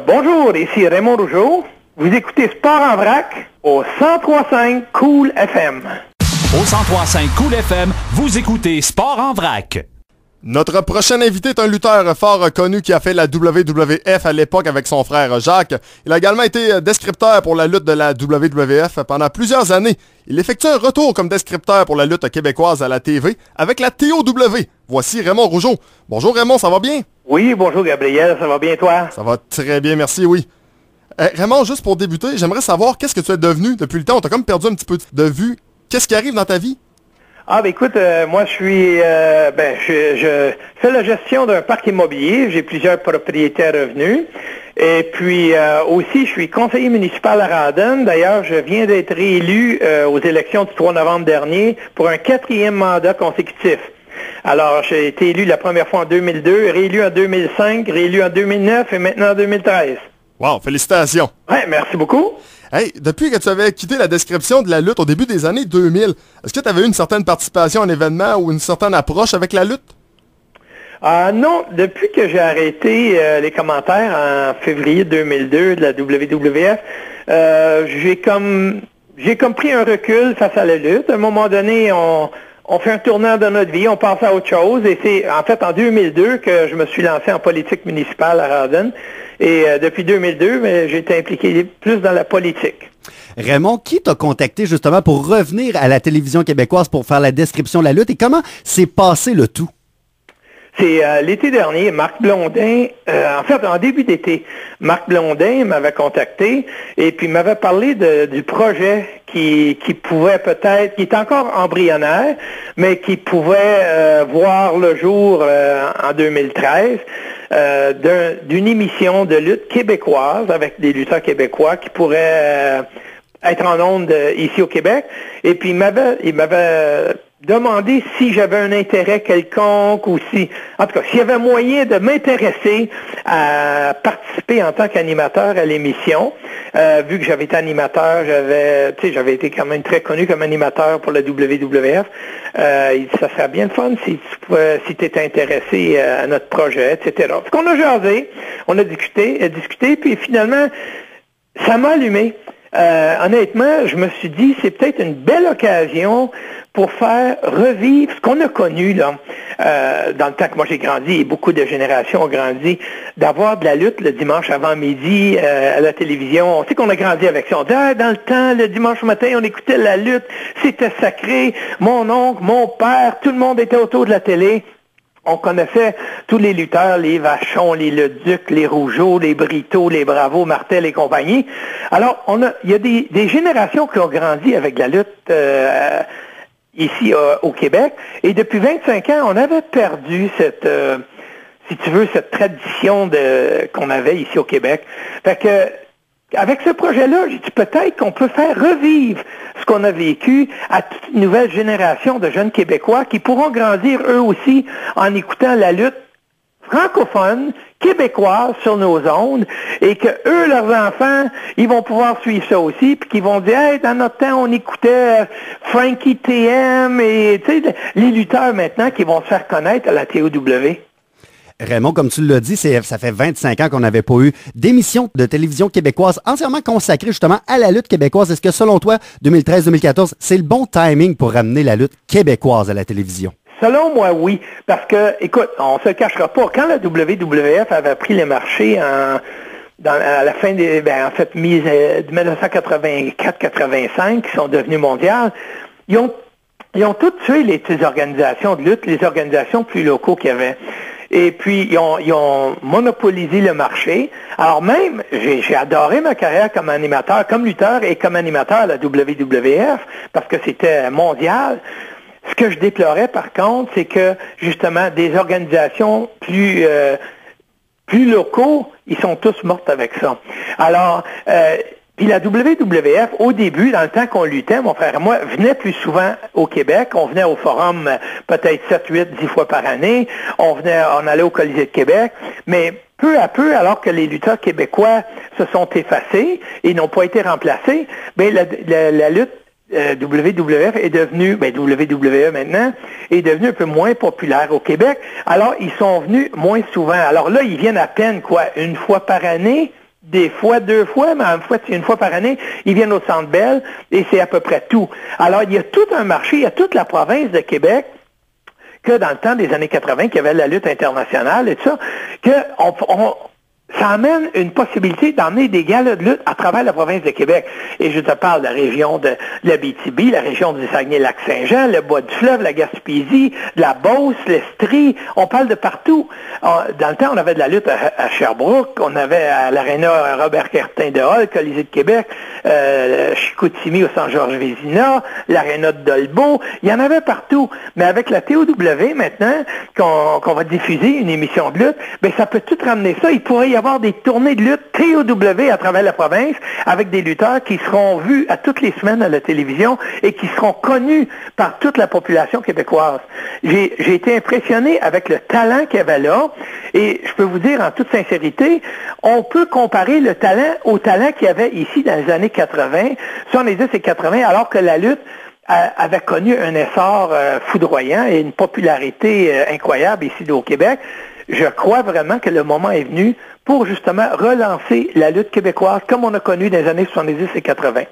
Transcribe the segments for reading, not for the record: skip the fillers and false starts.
Bonjour, ici Raymond Rougeau. Vous écoutez Sport en vrac au 103.5 Cool FM. Au 103.5 Cool FM, vous écoutez Sport en vrac. Notre prochain invité est un lutteur fort connu qui a fait la WWF à l'époque avec son frère Jacques. Il a également été descripteur pour la lutte de la WWF pendant plusieurs années. Il effectue un retour comme descripteur pour la lutte québécoise à la TV avec la TOW. Voici Raymond Rougeau. Bonjour Raymond, ça va bien? Oui, bonjour Gabriel, ça va bien toi? Ça va très bien, merci, oui. Raymond, juste pour débuter, j'aimerais savoir qu'est-ce que tu es devenu depuis le temps. On t'a comme perdu un petit peu de vue. Qu'est-ce qui arrive dans ta vie? Ah, ben écoute, moi je suis, je fais la gestion d'un parc immobilier. J'ai plusieurs propriétés à revenus. Et puis aussi, je suis conseiller municipal à Rawdon. D'ailleurs, je viens d'être réélu aux élections du 3 novembre dernier pour un 4e mandat consécutif. Alors, j'ai été élu la première fois en 2002, réélu en 2005, réélu en 2009 et maintenant en 2013. Wow, félicitations! Ouais, merci beaucoup. Hey, depuis que tu avais quitté la description de la lutte au début des années 2000, est-ce que tu avais eu une certaine participation à un événement ou une certaine approche avec la lutte? Non, depuis que j'ai arrêté les commentaires en février 2002 de la WWF, j'ai comme pris un recul face à la lutte. À un moment donné, on fait un tournant dans notre vie, on passe à autre chose. Et c'est en fait en 2002 que je me suis lancé en politique municipale à Rawdon. Et depuis 2002, j'ai été impliqué plus dans la politique. Raymond, qui t'a contacté justement pour revenir à la télévision québécoise pour faire la description de la lutte et comment s'est passé le tout? C'est l'été dernier, Marc Blondin, en fait, en début d'été, Marc Blondin m'avait contacté et puis m'avait parlé du projet qui pouvait peut-être, qui est encore embryonnaire, mais qui pouvait voir le jour en 2013, d'une émission de lutte québécoise avec des lutteurs québécois qui pourraient être en ondes ici au Québec. Et puis il m'avait demandé si j'avais un intérêt quelconque ou si, en tout cas, s'il y avait moyen de m'intéresser à participer en tant qu'animateur à l'émission. Vu que j'avais été animateur, j'avais été quand même très connu comme animateur pour la WWF. Il dit, ça serait bien le fun si tu étais intéressé à notre projet, etc. Donc, on a jasé, on a discuté, puis finalement, ça m'a allumé. Honnêtement, je me suis dit, c'est peut-être une belle occasion pour faire revivre ce qu'on a connu là, dans le temps que moi j'ai grandi et beaucoup de générations ont grandi, d'avoir de la lutte le dimanche avant midi à la télévision. On sait qu'on a grandi avec ça. On dit, dans le temps, le dimanche matin, on écoutait la lutte, c'était sacré. Mon oncle, mon père, tout le monde était autour de la télé. On connaissait tous les lutteurs, les Vachon, les Leduc, les Rougeau, les Brito, les Bravo, Martel et compagnie. Alors, il y a des générations qui ont grandi avec la lutte ici au Québec. Et depuis 25 ans, on avait perdu cette tradition qu'on avait ici au Québec. Fait que, avec ce projet-là, j'ai dit peut-être qu'on peut faire revivre ce qu'on a vécu à toute une nouvelle génération de jeunes Québécois qui pourront grandir eux aussi en écoutant la lutte francophone, québécoise sur nos ondes et que eux, leurs enfants, ils vont pouvoir suivre ça aussi puis qu'ils vont dire, hey, dans notre temps, on écoutait Frankie TM et tu sais, les lutteurs maintenant qui vont se faire connaître à la TOW. Raymond, comme tu l'as dit, ça fait 25 ans qu'on n'avait pas eu d'émission de télévision québécoise entièrement consacrée justement à la lutte québécoise. Est-ce que selon toi, 2013-2014, c'est le bon timing pour ramener la lutte québécoise à la télévision? Selon moi, oui. Parce que, écoute, on se le cachera pas. Quand la WWF avait pris les marchés à la fin des, de 1984-85, qui sont devenus mondiales, ils ont toutes tué les organisations de lutte, les organisations plus locaux qu'il y avait. Et puis, ils ont monopolisé le marché. Alors même, j'ai adoré ma carrière comme animateur, comme lutteur et comme animateur à la WWF, parce que c'était mondial. Ce que je déplorais, par contre, c'est que, justement, des organisations plus locaux, ils sont tous morts avec ça. Alors, puis la WWF, au début, dans le temps qu'on luttait, mon frère et moi, venait plus souvent au Québec. On venait au forum peut-être 7, 8, 10 fois par année. On allait au Colisée de Québec. Mais peu à peu, alors que les lutteurs québécois se sont effacés et n'ont pas été remplacés, ben la lutte WWF est devenue, WWE maintenant, est devenue un peu moins populaire au Québec. Alors, ils sont venus moins souvent. Alors là, ils viennent à peine, une fois par année. des fois, 2 fois, mais une fois par année, ils viennent au Centre Bell et c'est à peu près tout. Alors, il y a tout un marché, il y a toute la province de Québec que dans le temps des années 80, qu'il y avait la lutte internationale et tout ça, ça amène une possibilité d'emmener des galas de lutte à travers la province de Québec. Et je te parle de la région de l'Abitibi, la région du Saguenay-Lac-Saint-Jean, le Bas-du-Fleuve, la Gaspésie, la Beauce, l'Estrie. On parle de partout. Dans le temps, on avait de la lutte à Sherbrooke, on avait à l'Aréna Robert-Cartin de Hall, Colisée de Québec, Chicoutimi au Saint-Georges-Vézina, l'Aréna de Dolbeau. Il y en avait partout. Mais avec la TOW maintenant, qu'on va diffuser une émission de lutte, ben ça peut tout ramener ça. Il pourrait y avoir des tournées de lutte TOW à travers la province avec des lutteurs qui seront vus à toutes les semaines à la télévision et qui seront connus par toute la population québécoise. J'ai été impressionné avec le talent qu'il y avait là et je peux vous dire en toute sincérité, on peut comparer le talent au talent qu'il y avait ici dans les années 80, 70 et 80, alors que la lutte avait connu un essor foudroyant et une popularité incroyable ici au Québec. Je crois vraiment que le moment est venu pour justement relancer la lutte québécoise comme on a connu dans les années 70 et 80.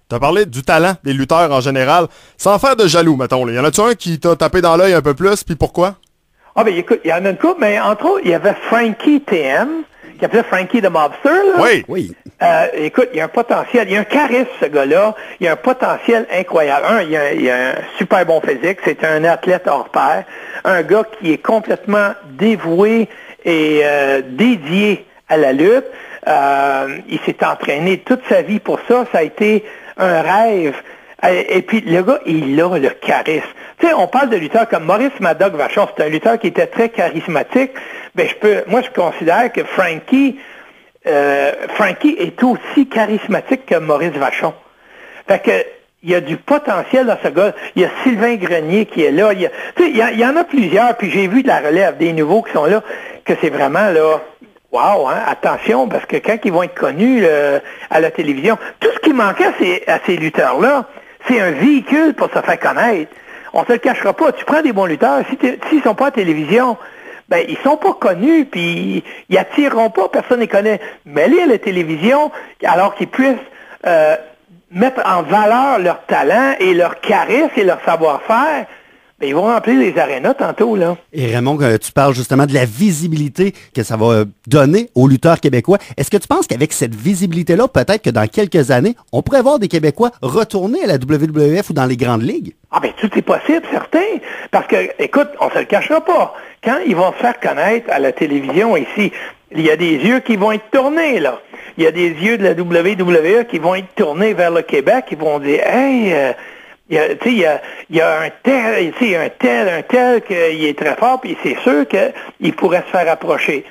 Tu as parlé du talent des lutteurs en général, sans faire de jaloux, mettons. Y en a-tu un qui t'a tapé dans l'œil un peu plus, puis pourquoi? Ah ben écoute, il y en a une couple, mais entre autres, il y avait Frankie TM, qui appelait Frankie the Mobster, là. Oui. Écoute, il y a un potentiel, il y a un charisme, ce gars-là, il y a un potentiel incroyable. Il y a un super bon physique, c'est un athlète hors pair, un gars qui est complètement dévoué et dédié à la lutte. Il s'est entraîné toute sa vie pour ça, ça a été un rêve. Et puis, le gars, il a le charisme. Tu sais, on parle de lutteurs comme Maurice Madoc Vachon, c'est un lutteur qui était très charismatique. Ben, je considère que Frankie est aussi charismatique que Maurice Vachon. Fait que, il y a du potentiel dans ce gars. Il y a Sylvain Grenier qui est là. Il y en a plusieurs, puis j'ai vu de la relève, des nouveaux qui sont là, que c'est vraiment, là, wow, hein, attention, parce que quand ils vont être connus à la télévision, tout ce qui manquait à ces lutteurs-là, c'est un véhicule pour se faire connaître. On se le cachera pas. Tu prends des bons lutteurs, s'ils sont pas à la télévision, ben ils sont pas connus, puis ils attireront pas, personne ne les connaît. Mets-les à la télévision, alors qu'ils puissent mettre en valeur leur talent et leur charisme et leur savoir-faire. Ben, ils vont remplir les arénas tantôt, là. Et Raymond, tu parles justement de la visibilité que ça va donner aux lutteurs québécois. Est-ce que tu penses qu'avec cette visibilité-là, peut-être que dans quelques années, on pourrait voir des Québécois retourner à la WWF ou dans les grandes ligues? Ah ben tout est possible, certain. Parce que, écoute, on se le cachera pas. Quand ils vont se faire connaître à la télévision ici, il y a des yeux qui vont être tournés, là. Il y a des yeux de la WWE qui vont être tournés vers le Québec, qui vont dire, hey, il y a un tel qu'il est très fort, puis c'est sûr qu'il pourrait se faire approcher.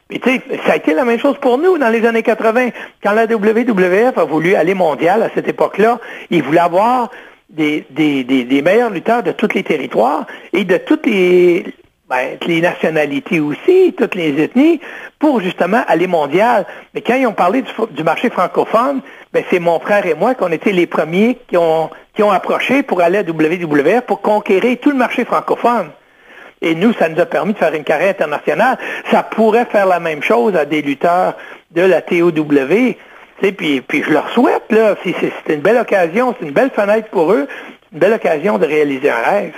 Puis tu sais, ça a été la même chose pour nous dans les années 80. Quand la WWF a voulu aller mondial à cette époque-là, ils voulaient avoir des meilleurs lutteurs de tous les territoires et de toutes les nationalités aussi, toutes les ethnies, pour justement aller mondial. Mais quand ils ont parlé du marché francophone, ben c'est mon frère et moi qu'on était les premiers qui ont approché pour aller à WWF pour conquérir tout le marché francophone. Et nous, ça nous a permis de faire une carrière internationale. Ça pourrait faire la même chose à des lutteurs de la TOW. Puis je leur souhaite, là, c'est une belle occasion, c'est une belle fenêtre pour eux, une belle occasion de réaliser un rêve.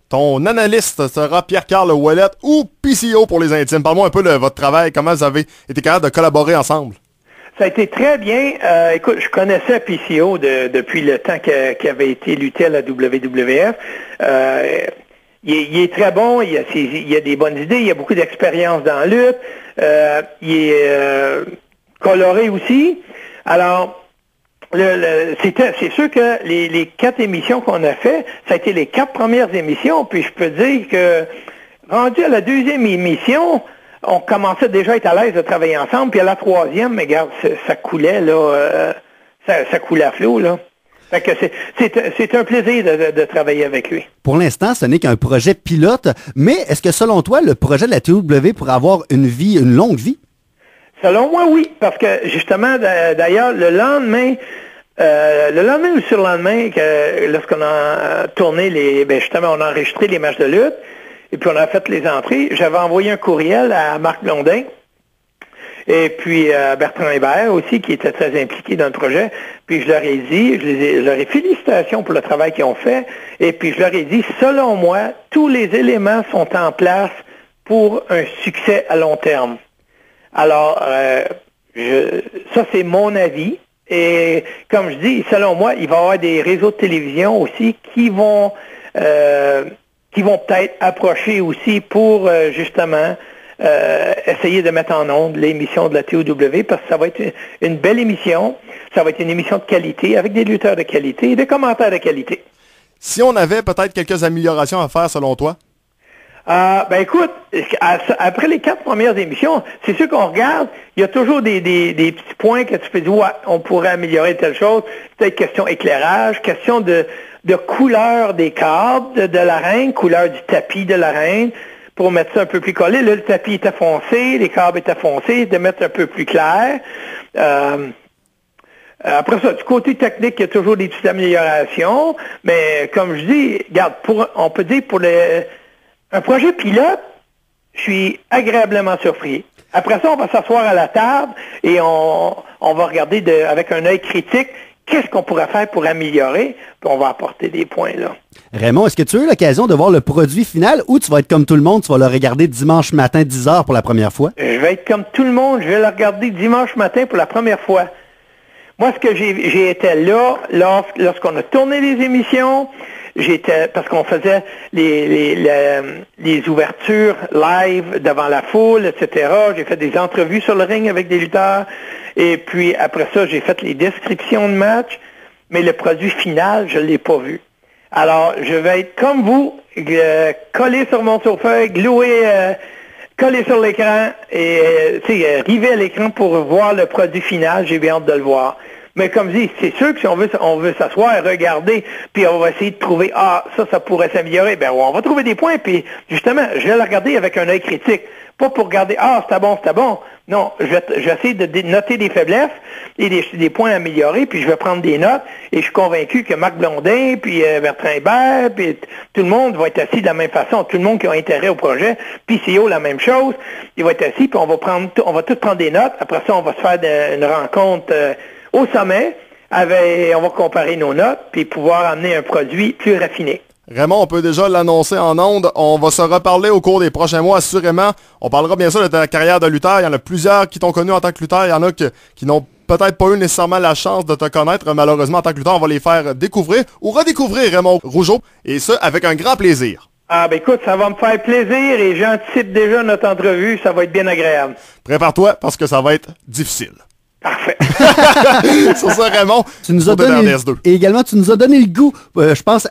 Ton analyste sera Pierre-Carl Ouellet ou PCO pour les intimes. Parle-moi un peu de votre travail, comment vous avez été capable de collaborer ensemble. Ça a été très bien. Écoute, je connaissais PCO depuis le temps qu'il avait été lutté à la WWF. Il est très bon, il a des bonnes idées, il a beaucoup d'expérience dans la lutte. Il est coloré aussi. Alors, c'est sûr que les 4 émissions qu'on a fait, ça a été les 4 premières émissions, puis je peux dire que rendu à la 2e émission, on commençait déjà à être à l'aise de travailler ensemble, puis à la 3e, mais regarde, ça coulait, là, ça coulait à flot, là. Fait que c'est un plaisir de travailler avec lui. Pour l'instant, ce n'est qu'un projet pilote, mais est-ce que selon toi, le projet de la TOW pourrait avoir une longue vie? Selon moi, oui, parce que justement, d'ailleurs, le lendemain ou sur le lendemain, lorsqu'on a tourné justement, on a enregistré les matchs de lutte, et puis on a fait les entrées, j'avais envoyé un courriel à Marc Blondin, et puis Bertrand Hébert aussi, qui était très impliqué dans le projet. Puis je leur ai dit, je leur ai félicitations pour le travail qu'ils ont fait, et puis je leur ai dit, selon moi, tous les éléments sont en place pour un succès à long terme. Alors, ça c'est mon avis, et comme je dis, selon moi, il va y avoir des réseaux de télévision aussi qui vont peut-être approcher aussi pour justement essayer de mettre en onde l'émission de la TOW, parce que ça va être une belle émission, ça va être une émission de qualité, avec des lutteurs de qualité et des commentaires de qualité. Si on avait peut-être quelques améliorations à faire selon toi? Ben écoute, après les 4 premières émissions, c'est sûr qu'on regarde, il y a toujours des petits points que tu peux dire, ouais, on pourrait améliorer telle chose, peut-être question éclairage, question de couleur des câbles de l'arène, couleur du tapis de l'arène, pour mettre ça un peu plus collé. Là, le tapis était foncé, les câbles étaient foncés, de mettre un peu plus clair. Après ça, du côté technique, il y a toujours des petites améliorations, mais comme je dis, regarde, on peut dire pour un projet pilote, je suis agréablement surpris. Après ça, on va s'asseoir à la table et on va regarder avec un œil critique qu'est-ce qu'on pourrait faire pour améliorer, puis on va apporter des points là. Raymond, est-ce que tu as eu l'occasion de voir le produit final ou tu vas être comme tout le monde, tu vas le regarder dimanche matin 10h pour la première fois? Je vais être comme tout le monde, je vais le regarder dimanche matin pour la première fois. Moi, ce que j'ai été là, lorsqu'on a tourné les émissions, parce qu'on faisait les ouvertures live devant la foule, etc. J'ai fait des entrevues sur le ring avec des lutteurs. Et puis, après ça, j'ai fait les descriptions de match. Mais le produit final, je l'ai pas vu. Alors, je vais être comme vous, collé sur mon sofa, collé sur l'écran et rivé à l'écran pour voir le produit final. J'ai bien hâte de le voir. Mais comme je dis, c'est sûr que si on veut s'asseoir et regarder, puis on va essayer de trouver, ça pourrait s'améliorer, ben on va trouver des points, puis justement, je vais le regarder avec un œil critique. Pas pour regarder, c'était bon. Non, je vais essayer de noter des faiblesses et des points à améliorer, puis je vais prendre des notes, et je suis convaincu que Marc Blondin, puis Bertrand Hébert, puis tout le monde va être assis de la même façon, tout le monde qui a intérêt au projet, puis CEO, la même chose, il va être assis, puis on va tous prendre des notes, après ça, on va se faire une rencontre au sommet, on va comparer nos notes, puis pouvoir amener un produit plus raffiné. Raymond, on peut déjà l'annoncer en ondes. On va se reparler au cours des prochains mois, assurément. On parlera bien sûr de ta carrière de lutteur. Il y en a plusieurs qui t'ont connu en tant que lutteur. Il y en a qui n'ont peut-être pas eu nécessairement la chance de te connaître. Malheureusement, en tant que lutteur, on va les faire découvrir ou redécouvrir Raymond Rougeau. Et ça, avec un grand plaisir. Écoute, ça va me faire plaisir et j'anticipe déjà notre entrevue. Ça va être bien agréable. Prépare-toi parce que ça va être difficile. Parfait. Sur ça, Raymond, tu nous as donné et également, tu nous as donné le goût, je pense,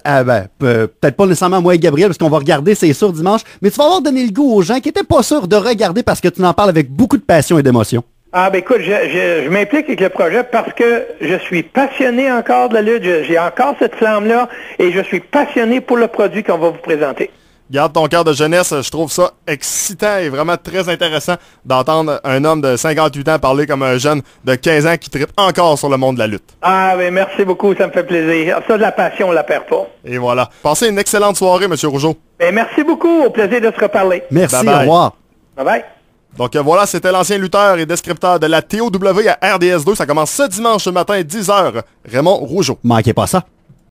peut-être pas nécessairement moi et Gabriel, parce qu'on va regarder, c'est sûr, dimanche, mais tu vas avoir donné le goût aux gens qui étaient pas sûrs de regarder parce que tu en parles avec beaucoup de passion et d'émotion. Écoute, je m'implique avec le projet parce que je suis passionné encore de la lutte, j'ai encore cette flamme-là, et je suis passionné pour le produit qu'on va vous présenter. Garde ton cœur de jeunesse, je trouve ça excitant et vraiment très intéressant d'entendre un homme de 58 ans parler comme un jeune de 15 ans qui tripe encore sur le monde de la lutte. Merci beaucoup, ça me fait plaisir. Ça, de la passion, on la perd pas. Et voilà. Passez une excellente soirée, M. Rougeau. Merci beaucoup, au plaisir de se reparler. Merci, bye bye. Au revoir. Bye bye. Donc voilà, c'était l'ancien lutteur et descripteur de la TOW à RDS2. Ça commence ce dimanche matin, 10h. Raymond Rougeau. Manquez pas ça.